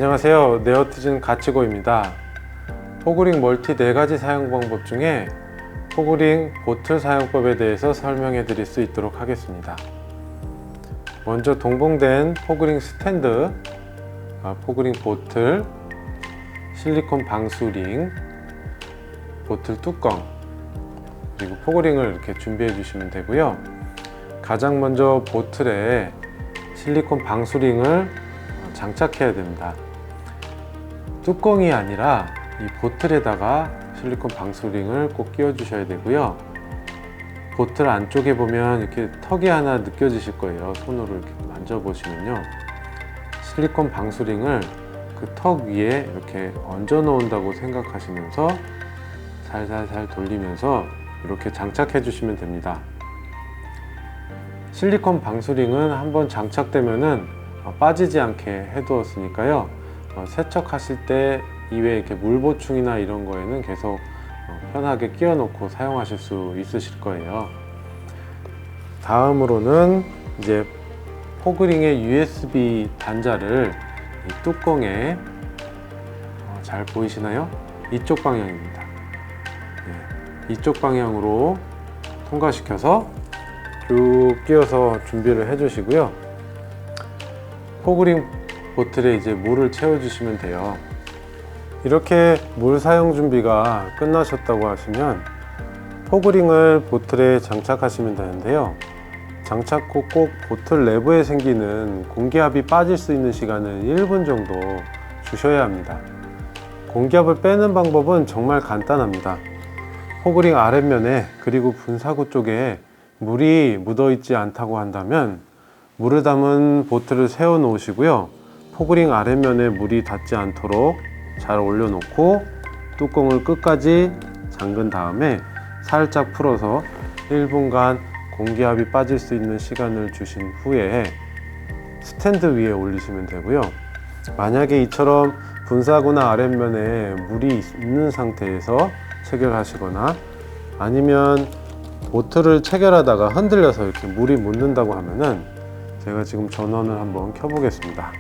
안녕하세요. 네어티즌 가치고입니다. 포그링 멀티 4가지 사용 방법 중에 포그링 보틀 사용법에 대해서 설명해 드릴 수 있도록 하겠습니다. 먼저 동봉된 포그링 스탠드, 포그링 보틀, 실리콘 방수링, 보틀 뚜껑, 그리고 포그링을 이렇게 준비해 주시면 되고요. 가장 먼저 보틀에 실리콘 방수링을 장착해야 됩니다. 뚜껑이 아니라 이 보틀에다가 실리콘 방수링을 꼭 끼워 주셔야 되고요. 보틀 안쪽에 보면 이렇게 턱이 하나 느껴지실 거예요. 손으로 이렇게 만져보시면요, 실리콘 방수링을 그 턱 위에 이렇게 얹어 놓는다고 생각하시면서 살살살 돌리면서 이렇게 장착해 주시면 됩니다. 실리콘 방수링은 한번 장착되면은 빠지지 않게 해두었으니까요, 세척하실 때 이외에 이렇게 물 보충이나 이런 거에는 계속 편하게 끼워 놓고 사용하실 수 있으실 거예요. 다음으로는 이제 포그링의 USB 단자를 이 뚜껑에 잘 보이시나요? 이쪽 방향입니다. 이쪽 방향으로 통과시켜서 쭉 끼워서 준비를 해 주시고요. 포그링 보틀에 이제 물을 채워 주시면 돼요. 이렇게 물 사용 준비가 끝나셨다고 하시면 포그링을 보틀에 장착하시면 되는데요. 장착 후 꼭 보틀 내부에 생기는 공기압이 빠질 수 있는 시간은 1분 정도 주셔야 합니다. 공기압을 빼는 방법은 정말 간단합니다. 포그링 아랫면에 그리고 분사구 쪽에 물이 묻어 있지 않다고 한다면 물을 담은 보틀을 세워 놓으시고요. 포그링 아랫면에 물이 닿지 않도록 잘 올려놓고 뚜껑을 끝까지 잠근 다음에 살짝 풀어서 1분간 공기압이 빠질 수 있는 시간을 주신 후에 스탠드 위에 올리시면 되고요. 만약에 이처럼 분사구나 아랫면에 물이 있는 상태에서 체결하시거나 아니면 보틀을 체결하다가 흔들려서 이렇게 물이 묻는다고 하면은 제가 지금 전원을 한번 켜보겠습니다.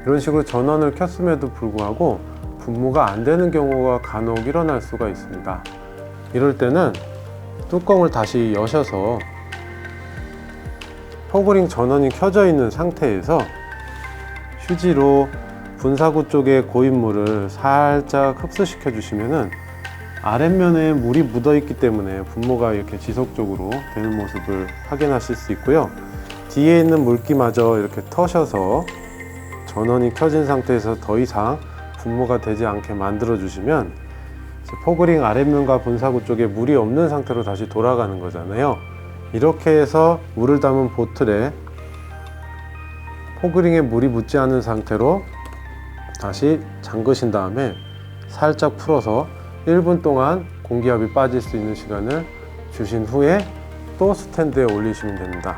이런 식으로 전원을 켰음에도 불구하고 분무가 안 되는 경우가 간혹 일어날 수가 있습니다. 이럴 때는 뚜껑을 다시 여셔서 포그링 전원이 켜져 있는 상태에서 휴지로 분사구 쪽에 고인 물을 살짝 흡수시켜 주시면은 아랫면에 물이 묻어 있기 때문에 분무가 이렇게 지속적으로 되는 모습을 확인하실 수 있고요. 뒤에 있는 물기마저 이렇게 터셔서 전원이 켜진 상태에서 더 이상 분무가 되지 않게 만들어 주시면 포그링 아랫면과 분사구 쪽에 물이 없는 상태로 다시 돌아가는 거잖아요. 이렇게 해서 물을 담은 보틀에 포그링에 물이 묻지 않은 상태로 다시 잠그신 다음에 살짝 풀어서 1분 동안 공기압이 빠질 수 있는 시간을 주신 후에 또 스탠드에 올리시면 됩니다.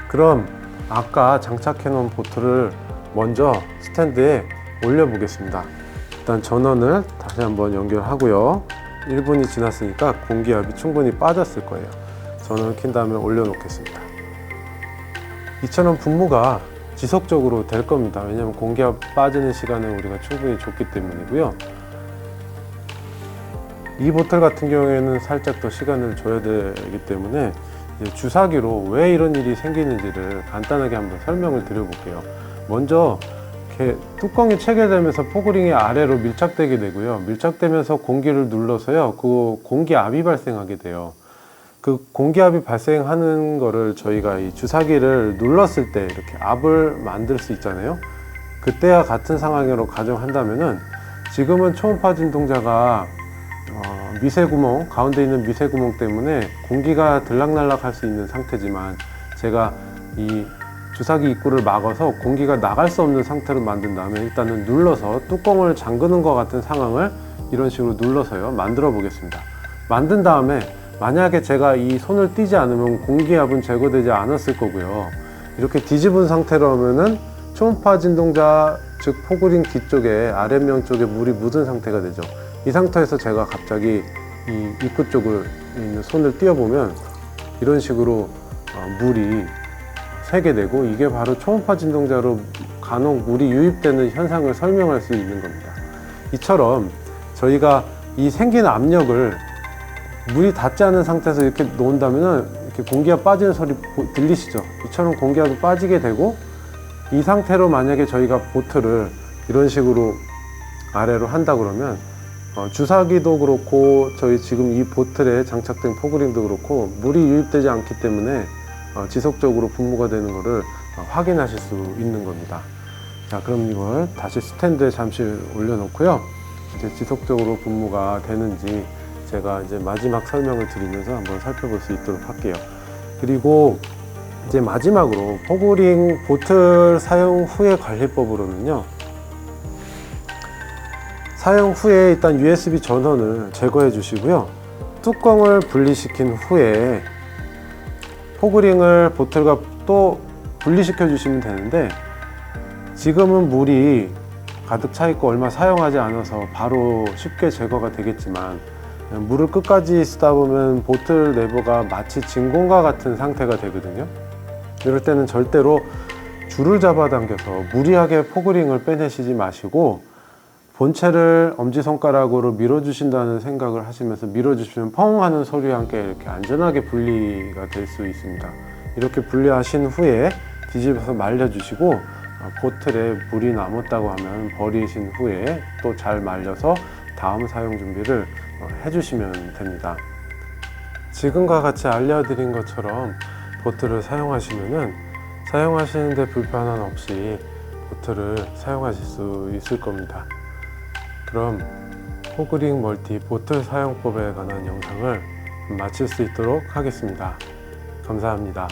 그럼 아까 장착해 놓은 보틀을 먼저 스탠드에 올려 보겠습니다. 일단 전원을 다시 한번 연결하고요. 1분이 지났으니까 공기압이 충분히 빠졌을 거예요. 전원을 킨 다음에 올려 놓겠습니다. 이처럼 분무가 지속적으로 될 겁니다. 왜냐하면 공기압 빠지는 시간을 우리가 충분히 줬기 때문이고요. 이 보틀 같은 경우에는 살짝 더 시간을 줘야 되기 때문에 주사기로 왜 이런 일이 생기는지를 간단하게 한번 설명을 드려볼게요. 먼저 이렇게 뚜껑이 체결되면서 포그링이 아래로 밀착되게 되고요. 밀착되면서 공기를 눌러서요, 그 공기압이 발생하게 돼요. 그 공기압이 발생하는 거를 저희가 이 주사기를 눌렀을 때 이렇게 압을 만들 수 있잖아요. 그때와 같은 상황으로 가정한다면은 지금은 초음파 진동자가 미세구멍, 가운데 있는 미세구멍 때문에 공기가 들락날락 할 수 있는 상태지만 제가 이 주사기 입구를 막아서 공기가 나갈 수 없는 상태로 만든 다음에 일단은 눌러서 뚜껑을 잠그는 것 같은 상황을 이런 식으로 눌러서요 만들어 보겠습니다. 만든 다음에 만약에 제가 이 손을 떼지 않으면 공기압은 제거되지 않았을 거고요. 이렇게 뒤집은 상태로 하면은 초음파 진동자, 즉 포그링 뒤쪽에 아랫면 쪽에 물이 묻은 상태가 되죠. 이 상태에서 제가 갑자기 이 입구 쪽을 있는 손을 띄워보면 이런 식으로 물이 새게 되고, 이게 바로 초음파 진동자로 간혹 물이 유입되는 현상을 설명할 수 있는 겁니다. 이처럼 저희가 이 생긴 압력을 물이 닿지 않은 상태에서 이렇게 놓은다면 이렇게 공기가 빠지는 소리 들리시죠? 이처럼 공기가 빠지게 되고, 이 상태로 만약에 저희가 보트를 이런 식으로 아래로 한다 그러면 주사기도 그렇고 저희 지금 이 보틀에 장착된 포그링도 그렇고 물이 유입되지 않기 때문에 지속적으로 분무가 되는 것을 확인하실 수 있는 겁니다. 자, 그럼 이걸 다시 스탠드에 잠시 올려놓고요. 이제 지속적으로 분무가 되는지 제가 이제 마지막 설명을 드리면서 한번 살펴볼 수 있도록 할게요. 그리고 이제 마지막으로 포그링 보틀 사용 후의 관리법으로는요, 사용 후에 일단 USB 전원을 제거해 주시고요, 뚜껑을 분리시킨 후에 포그링을 보틀과 또 분리시켜 주시면 되는데, 지금은 물이 가득 차 있고 얼마 사용하지 않아서 바로 쉽게 제거가 되겠지만, 물을 끝까지 쓰다 보면 보틀 내부가 마치 진공과 같은 상태가 되거든요. 이럴 때는 절대로 줄을 잡아당겨서 무리하게 포그링을 빼내시지 마시고, 본체를 엄지손가락으로 밀어주신다는 생각을 하시면서 밀어주시면 펑 하는 소리와 함께 이렇게 안전하게 분리가 될 수 있습니다. 이렇게 분리하신 후에 뒤집어서 말려주시고, 보틀에 물이 남았다고 하면 버리신 후에 또 잘 말려서 다음 사용 준비를 해주시면 됩니다. 지금과 같이 알려드린 것처럼 보틀을 사용하시면은 사용하시는데 불편함 없이 보틀을 사용하실 수 있을 겁니다. 그럼 포그링 멀티 보틀 사용법에 관한 영상을 마칠 수 있도록 하겠습니다. 감사합니다.